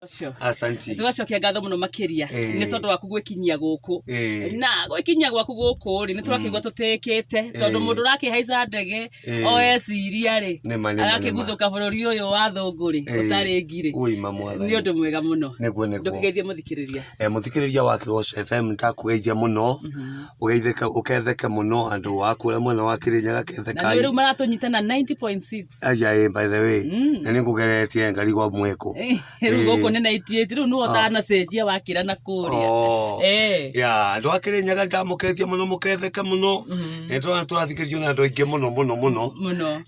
Asanti. Tugacokia ngatho muno makiria ni tondu waku gwikinyia guku na gwikinyia gwaku guku ri ni turakigwa tutekete tondu mundu rakihaica ndege oeciria ri agakiguthuka bururi uyu wa thunguri utari ngiri ni undu mwega muno ndukigeithie muthikiriria muthikiriria wa Kigosho FM ndakugeithia muno ugeitheke uketheke muno andu waku ria mwena wa Kirinyaga ketheka na riu maratunyitana 90.6 aya by the way na ningugeretie ngarigwa mweko riu guku ni 98 riu no thana cenjia wakira na kuria ya andu a Kirinyaga ndamukethia muno muketheke muno ni turathikirio na andu aingi muno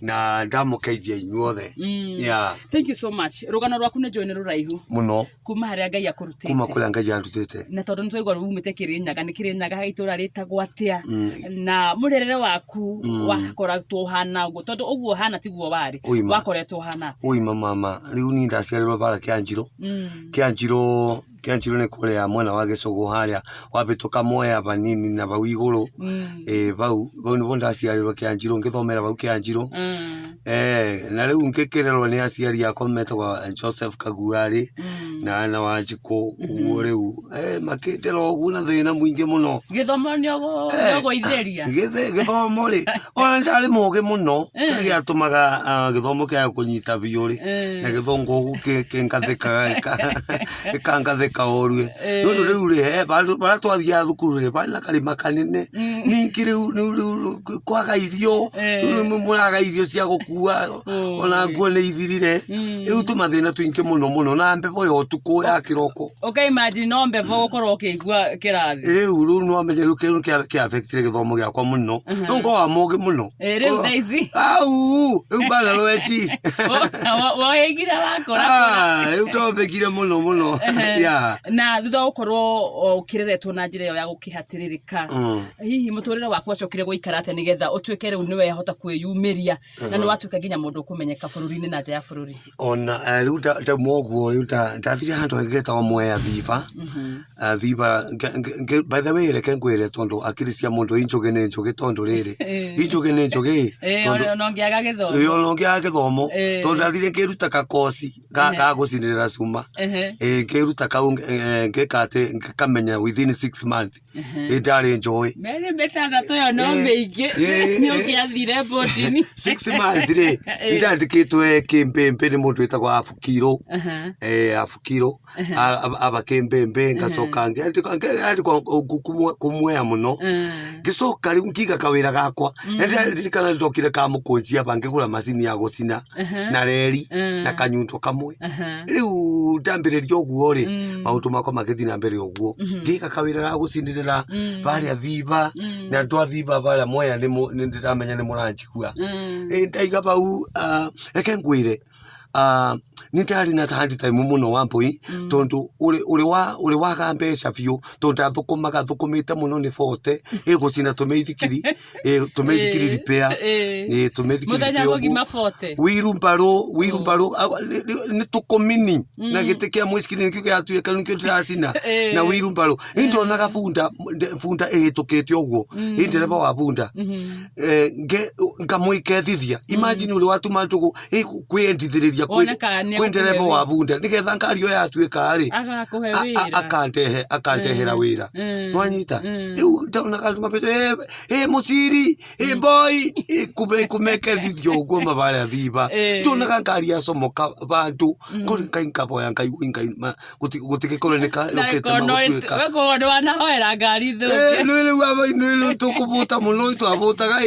na ndamukeithia inyuothe ya thank you so much rugano rwaku ni njoi ni ruraihu muno kuma haria Ngai akurutite kuma kuria Ngai andutite na tondu nitwaigwa rumite Kirinyaga ni Kirinyaga gaitura ritagwo atia na murerere waku wakoratwo hana uguo tondu uguo hana tiguo wari wakoretwo hana atia ui mama riu ni ndaciarirwo bara Kianjiro ni kuria mwena wa Gicogo haria wabituka moya banini na bau iguru bau ni ndaciarirwo Kianjiro ngithomera bau Kianjiro na riu ngikirerwo ni aciari akwa metagwa Joseph Kaguari na ana wa Njiko uguo riu makindera uguo na thina muingi muno githomo nyogo itheria githomo ri ona ndari mugi muno kiri giatumaga githomo kia kunyita biu ri na githongo ugu kangatheka orue nundu riu ri bara twathia thukuru ri bara karima kanene ningi riu kwaga irio muraga irio cia gukua ona nguo ni ithirire riu tumathina twingi muno na mbevo yo tuku ya kiroko imagine no mbevo gukorwo ukigua kirathi riu no amenye riu kiru kia affectire githomo giakwa muno nungo wa mugi muno riu thaici au riu bana rwechi woigira wakora riu tobekire muno ya na thutha gukorwo ukireretwo na njira ya gukihatiririka hihi muturire waku acokire guikara ate nigetha utuike riu niwe yahota kwiyumiria na ni watuika nginya mundu kumenyeka bururi-ini na nja ya bururi ona riu ta moguo riu ndathire handu hagitagwo Mwea Thiva Thiva by the way reke ngwire tondu akiri cia mundu injuge ni njuge tondu riri injuge ni njuge tondu nongiaga githomo nongiaga githomo tondu ndathire kiruta kakosi ga gucinirira cuma kiruta kau ngekate ngamenya within 6 months ndari njoi mere metandatu yo no meige ni ukiathire botini 6 months ri ndandikitwe kimpembe ni mundu witagwo Afukiro Afukiro aba kimpembe ngacoka ngandi kumwea muno ngicoka riu ngiga kawira gakwa ndirikana ndokire ka mukunjia bangigura macini ya gucina na reri na kanyundo kamwe riu ndambiriria uguo ri maundu makwa magithii na mbere uguo ngiga kawira ga gucinirira baria Thiva na ndwa Thiva baria Mwea ni ndiramenya ni muranjigua ndaiga bau reke ngwire ni ndari na handi time muno wampoi tondu uri waga mbeca biu tondu athukumaga thukumite muno ni forte gucina tumeithikiri repair tumeithikiri muthenya gugima forte wirumbaro ni tukomini na gite kia mwiskini nikio kia tuika nikio ndiracina na wirumbaro indonaga funda tukete uguo indereba wa funda ngamwikethithia imagine uri watuma ndugu kwendithiriria kwendereba wa bunda nigetha ngario yatuika ri akantehera wira nwanyita riu ndona andu mabete muciri boy kumekethithio uguo mabaria Thiva ndona ngari acomoka bandu ngori nkaboya ngai gutigikore ukete magutuika weko ndo wanahoera ngari thuke nwiru tukubuta muno twabutaga